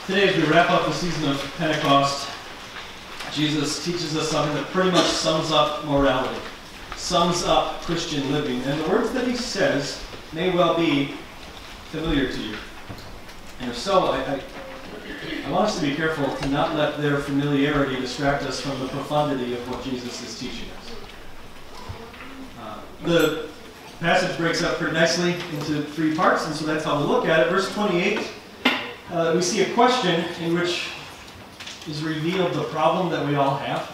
Today, as we wrap up the season of Pentecost, Jesus teaches us something that pretty much sums up morality, sums up Christian living. And the words that he says may well be familiar to you. And if so, I want us to be careful to not let their familiarity distract us from the profundity of what Jesus is teaching us. The passage breaks up pretty nicely into three parts, and so that's how we'll look at it. Verse 28, we see a question in which is revealed the problem that we all have.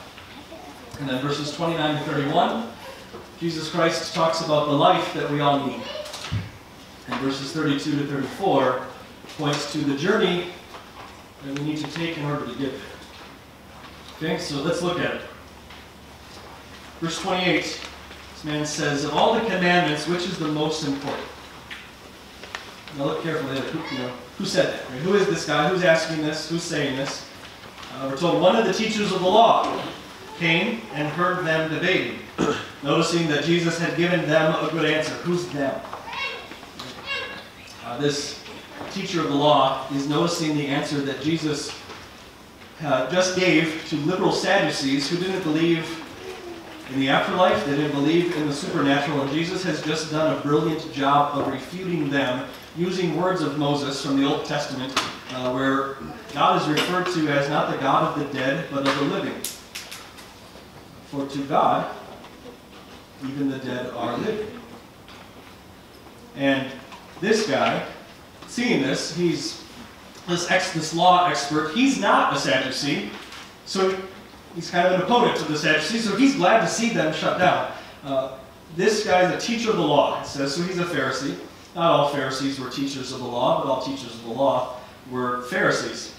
And then verses 29 to 31, Jesus Christ talks about the life that we all need. And verses 32 to 34 points to the journey that we need to take in order to get there. Okay, so let's look at it. Verse 28, this man says, of all the commandments, which is the most important? Now look carefully at who said that? Right? Who is this guy? Who's asking this? Who's saying this? We're told one of the teachers of the law came and heard them debating, noticing that Jesus had given them a good answer. Who's them? This teacher of the law is noticing the answer that Jesus just gave to liberal Sadducees who didn't believe in the afterlife, they didn't believe in the supernatural, and Jesus has just done a brilliant job of refuting them using words of Moses from the Old Testament, where God is referred to as not the God of the dead, but of the living. For to God, even the dead are living. And this guy, seeing this, he's this law expert. He's not a Sadducee, so he's kind of an opponent to the Sadducees, so he's glad to see them shut down. This guy's a teacher of the law, it says, so he's a Pharisee. Not all Pharisees were teachers of the law, but all teachers of the law were Pharisees.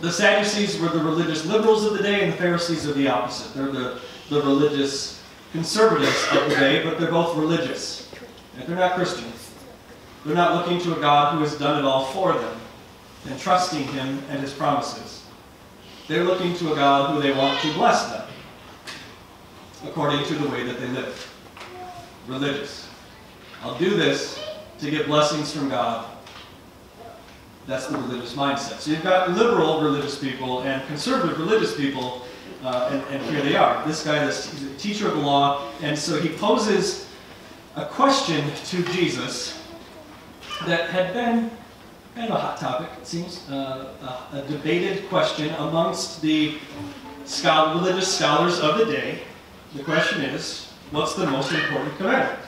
The Sadducees were the religious liberals of the day, and the Pharisees are the opposite. They're the religious conservatives of the day, but they're both religious. And they're not Christians. They're not looking to a God who has done it all for them and trusting Him and His promises. They're looking to a God who they want to bless them according to the way that they live. Religious. I'll do this to get blessings from God. That's the religious mindset. So you've got liberal religious people and conservative religious people, and here they are. This guy is a teacher of the law, and so he poses a question to Jesus that had been kind of a hot topic, it seems, a debated question amongst the religious scholars of the day. The question is, what's the most important commandment?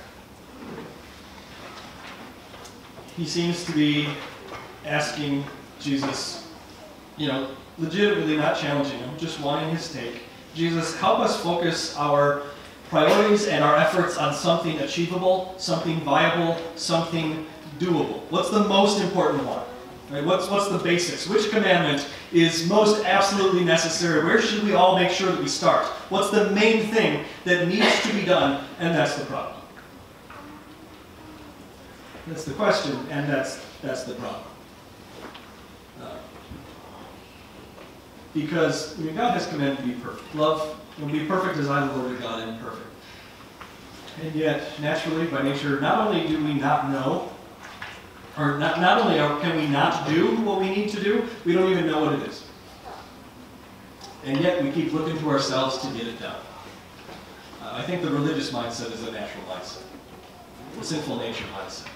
He seems to be asking Jesus, legitimately not challenging him, just wanting his take. Jesus, help us focus our priorities and our efforts on something achievable, something viable, something doable. What's the most important one? Right? What's the basics? Which commandment is most absolutely necessary? Where should we all make sure that we start? What's the main thing that needs to be done? And that's the problem. That's the question, and that's the problem. Because God has commanded to be perfect. Love, and be perfect as I, the Lord your God, am perfect. And yet, naturally, by nature, not only do we not know, or not only can we not do what we need to do, we don't even know what it is. And yet, we keep looking to ourselves to get it done. I think the religious mindset is a natural mindset. The sinful nature mindset.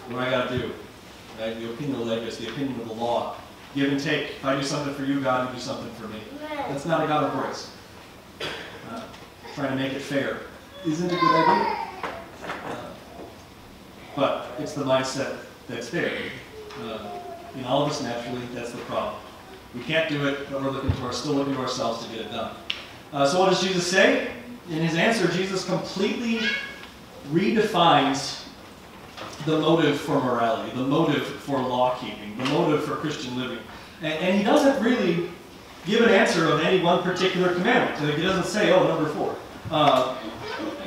What do I got to do? Right? The opinion of Leviticus, the opinion of the law. Give and take. If I do something for you, God, you do something for me. That's not a God of grace. Trying to make it fair isn't a good idea. But it's the mindset that's there. In all of us, naturally, that's the problem. We can't do it, but we're still looking to ourselves to get it done. So what does Jesus say? In his answer, Jesus completely redefines the motive for morality, the motive for law-keeping, the motive for Christian living. And he doesn't really give an answer of any one particular commandment. He doesn't say, number 4.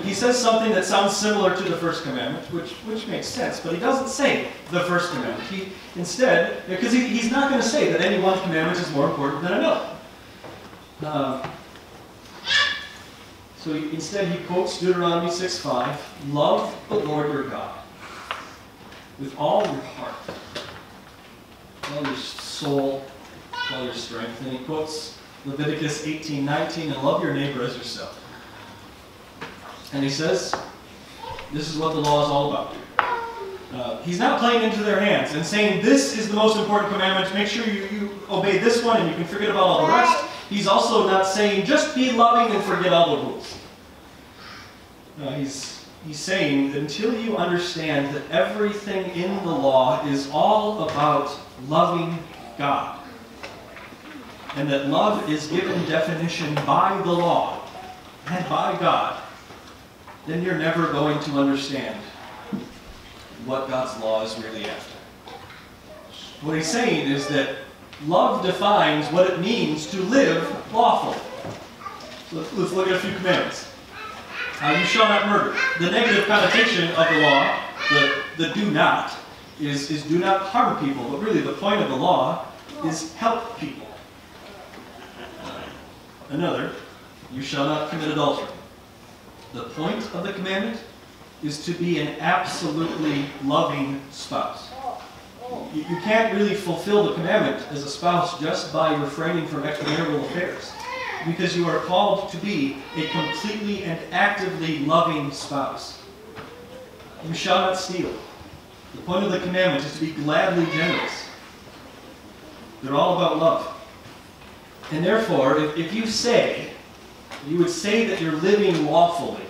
He says something that sounds similar to the first commandment, which makes sense, but he doesn't say the first commandment. He instead, because he's not going to say that any one commandment is more important than another. So instead he quotes Deuteronomy 6:5, love the Lord your God with all your heart, all your soul, all your strength. And he quotes Leviticus 18:19, and love your neighbor as yourself. And he says, this is what the law is all about. He's not playing into their hands and saying, this is the most important commandment, make sure you obey this one and you can forget about all the rest. He's also not saying, just be loving and forget all the rules. No, he's saying that until you understand that everything in the law is all about loving God, and that love is given definition by the law and by God, then you're never going to understand what God's law is really after. What he's saying is that love defines what it means to live lawfully. So let's look at a few commandments. You shall not murder. The negative connotation of the law, the do not, is do not harm people. But really the point of the law is help people. Another, you shall not commit adultery. The point of the commandment is to be an absolutely loving spouse. You can't really fulfill the commandment as a spouse just by refraining from extramarital affairs, because you are called to be a completely and actively loving spouse. You shall not steal. The point of the commandment is to be gladly generous. They're all about love. And therefore, if you would say that you're living lawfully,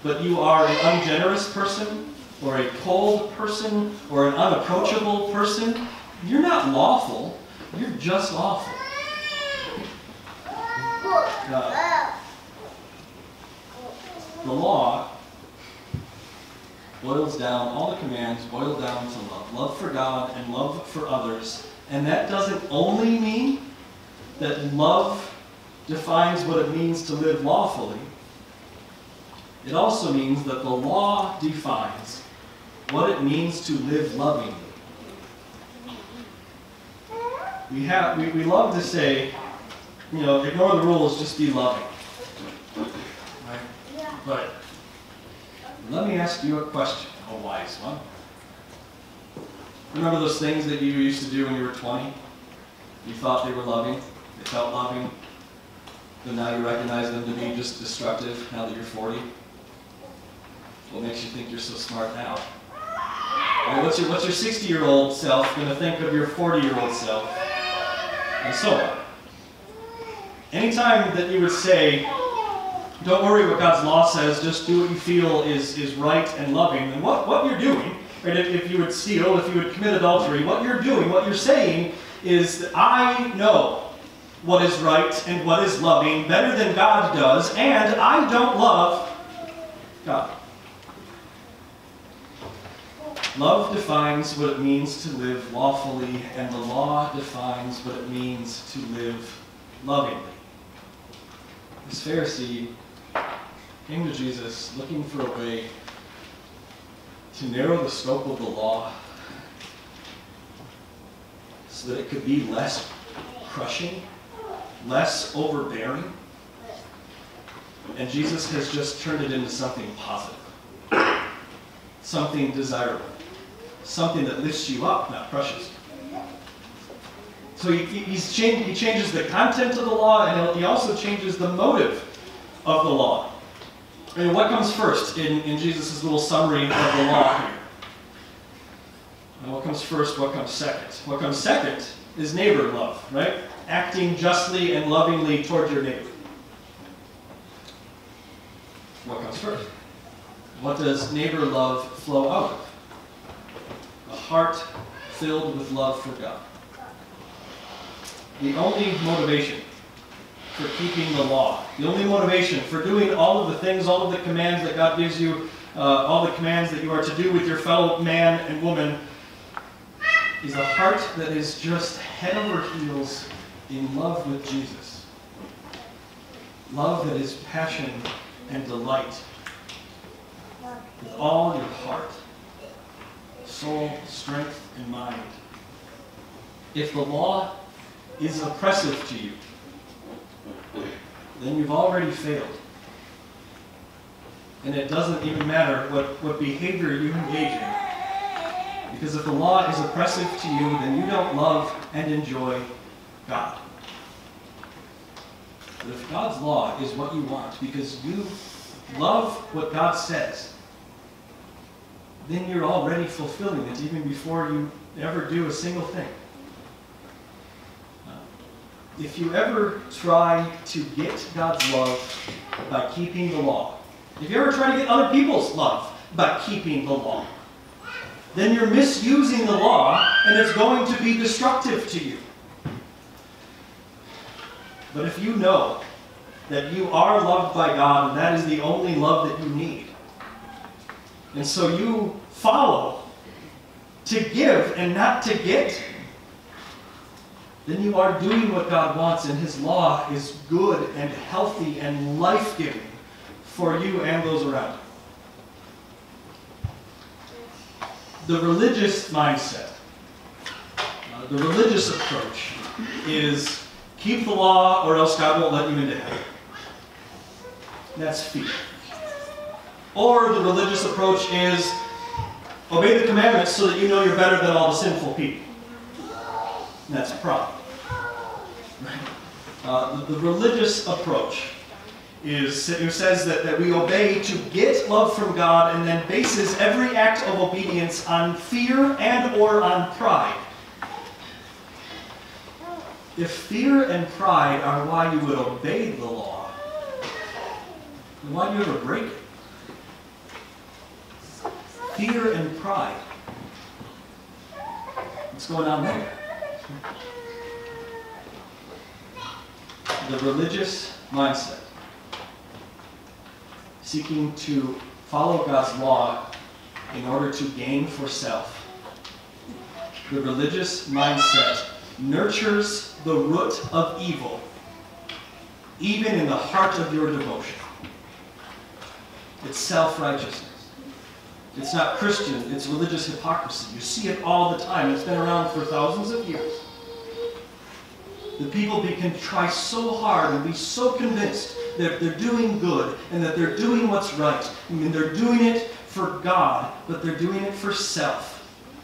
but you are an ungenerous person, or a cold person, or an unapproachable person, you're not lawful, you're just awful. The law boils down, all the commands boil down to love. Love for God and love for others. And that doesn't only mean that love defines what it means to live lawfully. It also means that the law defines what it means to live lovingly. We love to say, ignore the rules, just be loving. Right? But let me ask you a question, a wise one. Remember those things that you used to do when you were 20? You thought they were loving, they felt loving, but now you recognize them to be just destructive now that you're 40? What makes you think you're so smart now? Or what's your 60-year-old self going to think of your 40-year-old self? And so on. Anytime that you would say, don't worry what God's law says, just do what you feel is right and loving, then what you're doing, right, if you would steal, if you would commit adultery, what you're doing, what you're saying is that I know what is right and what is loving better than God does, and I don't love God. Love defines what it means to live lawfully, and the law defines what it means to live lovingly. This Pharisee came to Jesus looking for a way to narrow the scope of the law so that it could be less crushing, less overbearing. And Jesus has just turned it into something positive, something desirable, something that lifts you up, not crushes you. So he changes the content of the law, and he also changes the motive of the law. And what comes first in Jesus' little summary of the law here? And what comes first, what comes second? What comes second is neighbor love, right? Acting justly and lovingly toward your neighbor. What comes first? What does neighbor love flow out of? A heart filled with love for God. The only motivation for keeping the law, the only motivation for doing all of the things, all of the commands that God gives you, all the commands that you are to do with your fellow man and woman, is a heart that is just head over heels in love with Jesus. Love that is passion and delight with all your heart, soul, strength, and mind. If the law is oppressive to you, then you've already failed. And it doesn't even matter what behavior you engage in. Because if the law is oppressive to you, then you don't love and enjoy God. But if God's law is what you want because you love what God says, then you're already fulfilling it even before you ever do a single thing. If you ever try to get God's love by keeping the law, if you ever try to get other people's love by keeping the law, then you're misusing the law and it's going to be destructive to you. But if you know that you are loved by God and that is the only love that you need, and so you follow to give and not to get, then you are doing what God wants, and His law is good and healthy and life-giving for you and those around you. The religious mindset, the religious approach is keep the law or else God won't let you into heaven. That's fear. Or the religious approach is obey the commandments so that you know you're better than all the sinful people. That's pride. The religious approach says that we obey to get love from God and then bases every act of obedience on fear and or on pride. If fear and pride are why you would obey the law, then why do you ever break it? Fear and pride. What's going on there? The religious mindset, seeking to follow God's law in order to gain for self. The religious mindset nurtures the root of evil, even in the heart of your devotion. It's self-righteousness. It's not Christian, it's religious hypocrisy. You see it all the time. It's been around for thousands of years. The people can try so hard and be so convinced that they're doing good and that they're doing what's right. I mean, they're doing it for God, but they're doing it for self.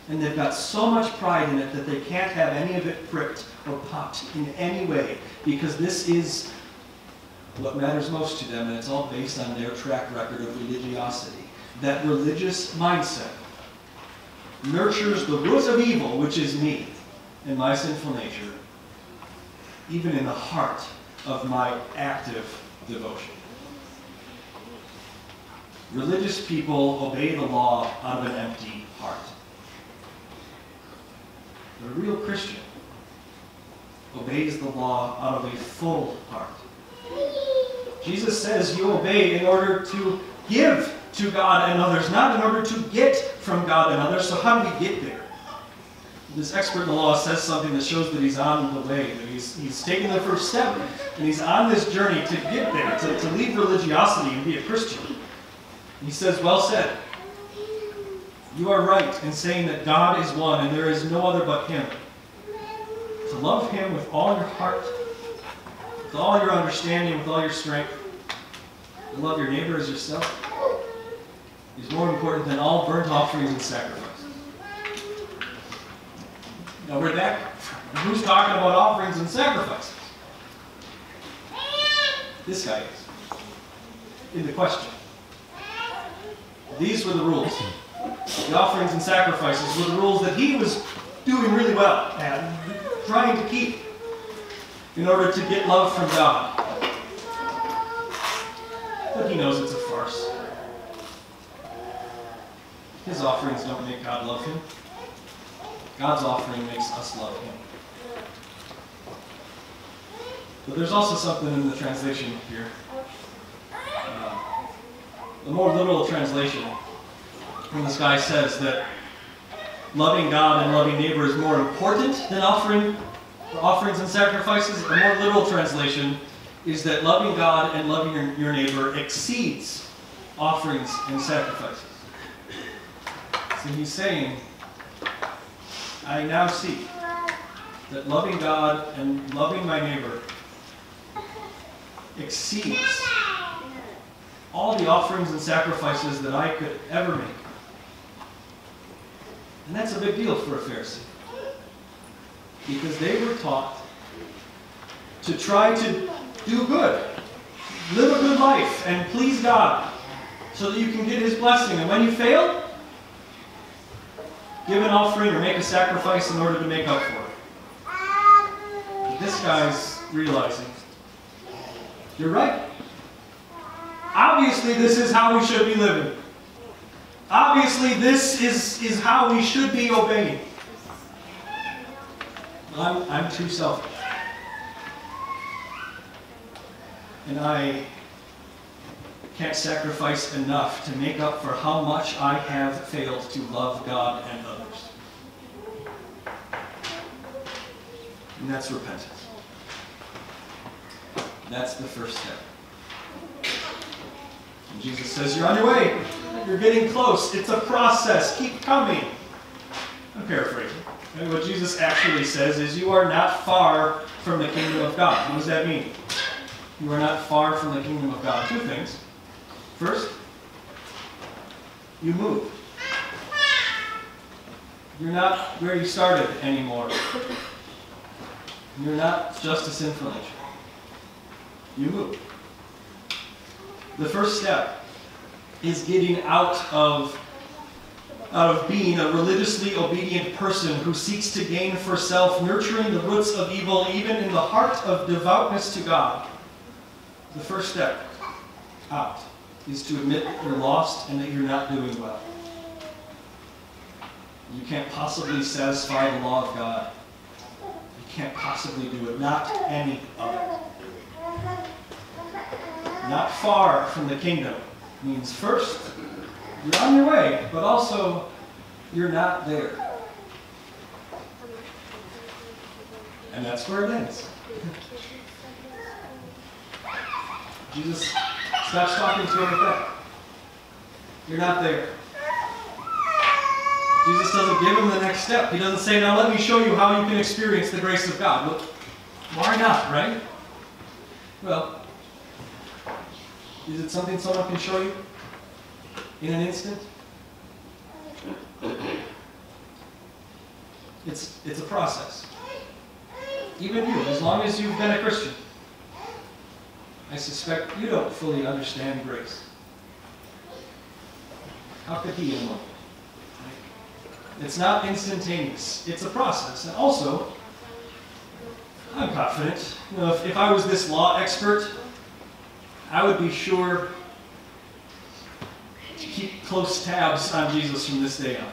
And they've got so much pride in it that they can't have any of it pricked or popped in any way, because this is what matters most to them, and it's all based on their track record of religiosity. That religious mindset nurtures the root of evil, which is me and my sinful nature, even in the heart of my active devotion. Religious people obey the law out of an empty heart. But a real Christian obeys the law out of a full heart. Jesus says you obey in order to give to God and others, not in order to get from God and others. So how do we get there? This expert in the law says something that shows that he's on the way, that he's taking the first step, and he's on this journey to get there, to leave religiosity and be a Christian. He says, well said. You are right in saying that God is one and there is no other but Him. To love Him with all your heart, with all your understanding, with all your strength, to love your neighbor as yourself, is more important than all burnt offerings and sacrifices. Now where'd that come from? Who's talking about offerings and sacrifices? This guy is. In the question. These were the rules. The offerings and sacrifices were the rules that he was doing really well and trying to keep in order to get love from God. But he knows it's a farce. His offerings don't make God love him. God's offering makes us love him. But there's also something in the translation here. The more literal translation, when this guy says that loving God and loving neighbor is more important than offerings and sacrifices, the more literal translation is that loving God and loving your neighbor exceeds offerings and sacrifices. So he's saying, I now see that loving God and loving my neighbor exceeds all the offerings and sacrifices that I could ever make. And that's a big deal for a Pharisee. Because they were taught to try to do good, live a good life, and please God, so that you can get His blessing. And when you fail, give an offering or make a sacrifice in order to make up for it. But this guy's realizing, you're right. Obviously, this is how we should be living. Obviously, this is how we should be obeying. I'm too selfish. And I can't sacrifice enough to make up for how much I have failed to love God and others. And that's repentance. That's the first step. And Jesus says, you're on your way. You're getting close. It's a process. Keep coming. I'm paraphrasing. And what Jesus actually says is, you are not far from the kingdom of God. What does that mean? You are not far from the kingdom of God. Two things. First, you move. You're not where you started anymore. You're not just a sinful nature. You move. The first step is getting out of being a religiously obedient person who seeks to gain for self, nurturing the roots of evil even in the heart of devoutness to God. The first step out is to admit that you're lost and that you're not doing well. You can't possibly satisfy the law of God. You can't possibly do it. Not any of it. Not far from the kingdom means first, you're on your way, but also you're not there. And that's where it ends. Jesus stops talking to him with that. You're not there. Jesus doesn't give him the next step. He doesn't say, now let me show you how you can experience the grace of God. Well, why not, right? Well, is it something someone can show you in an instant? It's a process. Even you, as long as you've been a Christian, I suspect you don't fully understand grace. How could he in a moment? It's not instantaneous. It's a process. And also, I'm confident, if I was this law expert, I would be sure to keep close tabs on Jesus from this day on.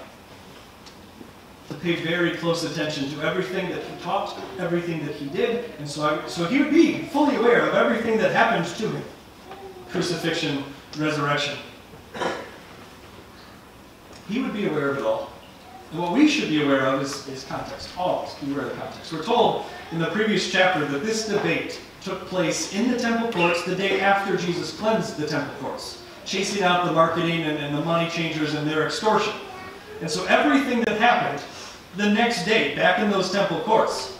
To pay very close attention to everything that he taught, everything that he did, and so he would be fully aware of everything that happened to him. Crucifixion, resurrection. He would be aware of it all. And what we should be aware of is context. Always be aware of the context. We're told in the previous chapter that this debate took place in the temple courts the day after Jesus cleansed the temple courts, chasing out the marketing and the money changers and their extortion. And so everything that happened the next day, back in those temple courts,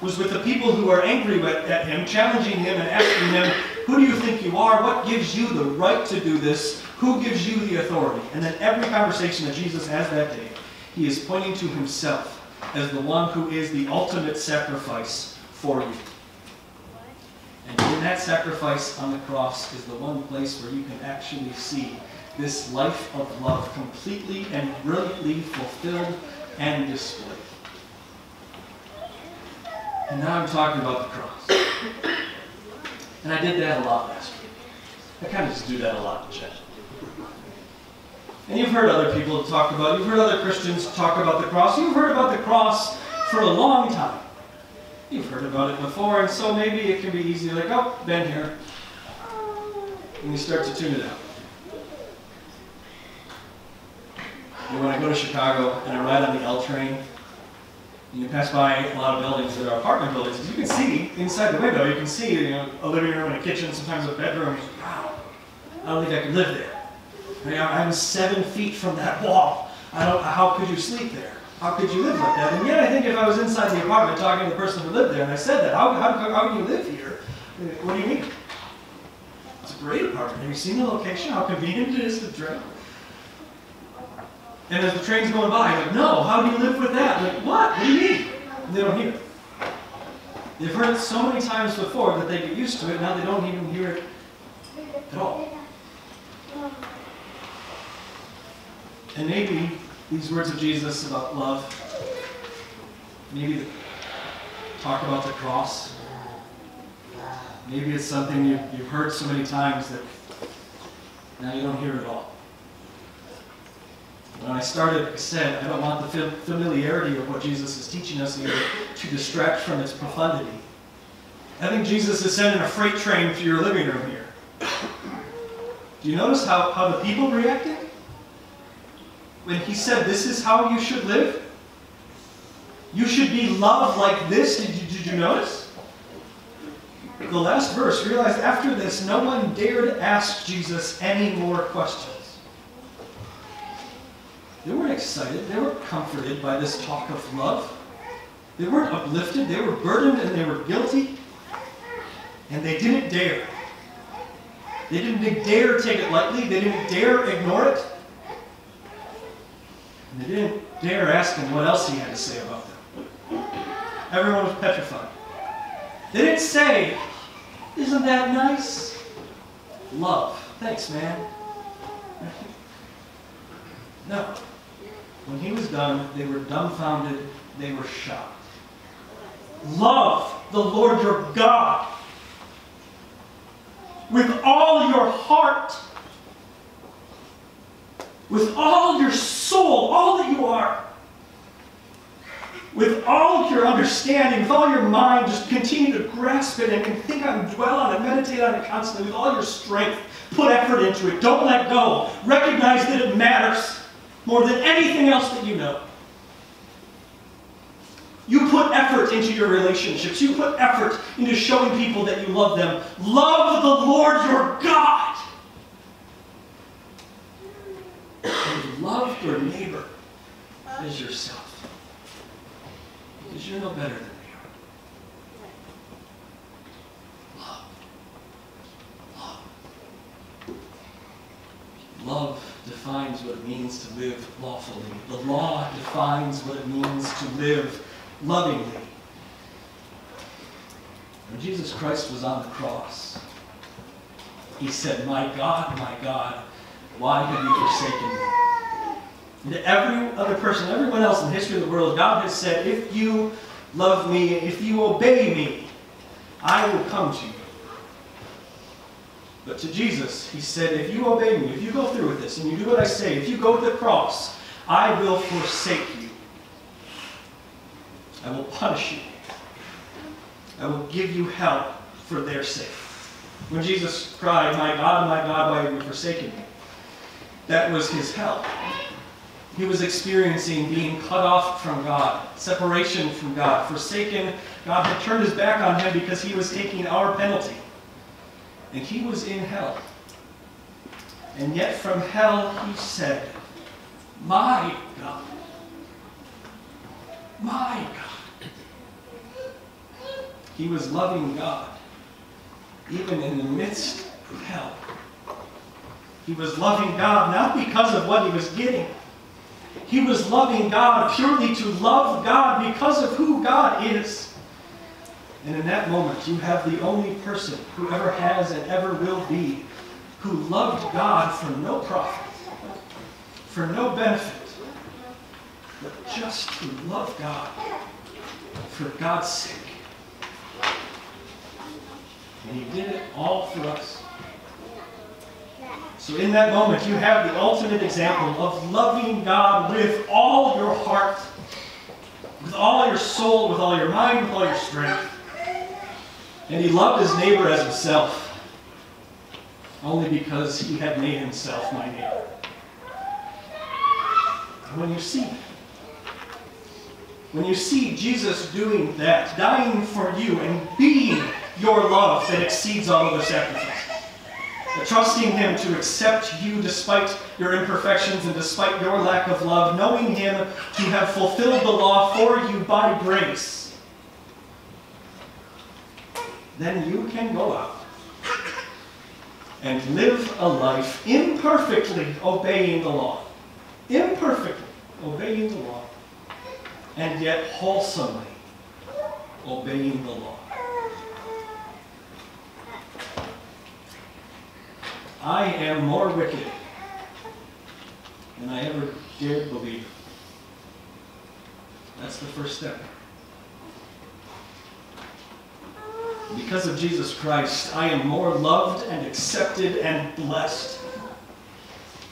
was with the people who are angry at him, challenging him and asking him, who do you think you are? What gives you the right to do this? Who gives you the authority? And then every conversation that Jesus has that day, he is pointing to himself as the one who is the ultimate sacrifice for you. And in that sacrifice on the cross is the one place where you can actually see this life of love completely and brilliantly fulfilled and displayed. And now I'm talking about the cross. And I did that a lot last week. I kind of just do that a lot in chat. And you've heard other people talk about it. You've heard other Christians talk about the cross. You've heard about the cross for a long time. You've heard about it before, and so maybe it can be easy, like, oh, been here. And you start to tune it out. And when I go to Chicago and I ride on the L train, and you pass by a lot of buildings that are apartment buildings, you can see inside the window, you can see a living room and a kitchen, sometimes a bedroom. You're like, wow, I don't think I could live there. I'm 7 feet from that wall. How could you sleep there? How could you live like that? And yet I think if I was inside the apartment talking to the person who lived there, and I said that, how can you live here? What do you mean? It's a great apartment. Have you seen the location? How convenient it is to drive? And as the train's going by, like, no, how do you live with that? Like, what? What do you mean? And they don't hear it. They've heard it so many times before that they get used to it. Now they don't even hear it at all. And maybe these words of Jesus about love, maybe talk about the cross, maybe it's something you've heard so many times that now you don't hear it at all. When I started, I said, I don't want the familiarity of what Jesus is teaching us here to distract from its profundity. I think Jesus is sending a freight train through your living room here. Do you notice how the people reacted? When he said, this is how you should live? You should be loved like this. Did you notice? The last verse, realized after this, no one dared ask Jesus any more questions. They weren't excited. They weren't comforted by this talk of love. They weren't uplifted. They were burdened and they were guilty. And they didn't dare. They didn't dare take it lightly. They didn't dare ignore it. And they didn't dare ask him what else he had to say about them. Everyone was petrified. They didn't say, isn't that nice? Love. Thanks, man. No. When he was done, they were dumbfounded. They were shocked. Love the Lord your God with all your heart, with all your soul, all that you are, with all your understanding, with all your mind. Just continue to grasp it and think on it, dwell on it, meditate on it constantly with all your strength. Put effort into it. Don't let go. Recognize that it matters more than anything else that you know. You put effort into your relationships. You put effort into showing people that you love them. Love the Lord your God. And love your neighbor as yourself. Because you're no better than they are. Love. Love. Love defines what it means to live lawfully. The law defines what it means to live lovingly. When Jesus Christ was on the cross, he said, my God, why have you forsaken me? And to every other person, everyone else in the history of the world, God has said, if you love me, if you obey me, I will come to you. But to Jesus, he said, if you obey me, if you go through with this, and you do what I say, if you go to the cross, I will forsake you. I will punish you. I will give you hell for their sake. When Jesus cried, my God, why have you forsaken me? That was his hell. He was experiencing being cut off from God, separation from God, forsaken. God had turned his back on him because he was taking our penalty. And he was in hell. And yet from hell he said, my God, my God. He was loving God, even in the midst of hell. He was loving God not because of what he was getting. He was loving God purely to love God because of who God is. And in that moment, you have the only person who ever has and ever will be who loved God for no profit, for no benefit, but just to love God for God's sake. And he did it all for us. So in that moment, you have the ultimate example of loving God with all your heart, with all your soul, with all your mind, with all your strength. And he loved his neighbor as himself, only because he had made himself my neighbor. And when you see Jesus doing that, dying for you and being your love that exceeds all other sacrifices, trusting him to accept you despite your imperfections and despite your lack of love, knowing him to have fulfilled the law for you by grace, then you can go out and live a life imperfectly obeying the law, imperfectly obeying the law, and yet wholesomely obeying the law. I am more wicked than I ever dared believe. That's the first step. Because of Jesus Christ, I am more loved and accepted and blessed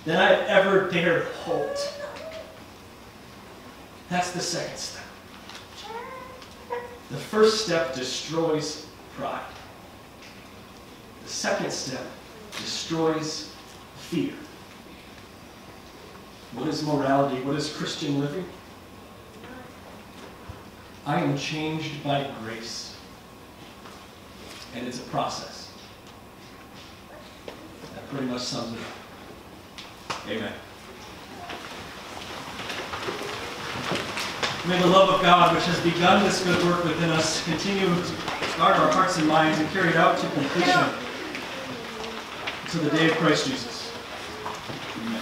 than I ever dared hope. That's the second step. The first step destroys pride. The second step destroys fear. What is morality? What is Christian living? I am changed by grace. And it's a process. That pretty much sums it up. Amen. May the love of God, which has begun this good work within us, continue to guard our hearts and minds and carry it out to completion until the day of Christ Jesus. Amen.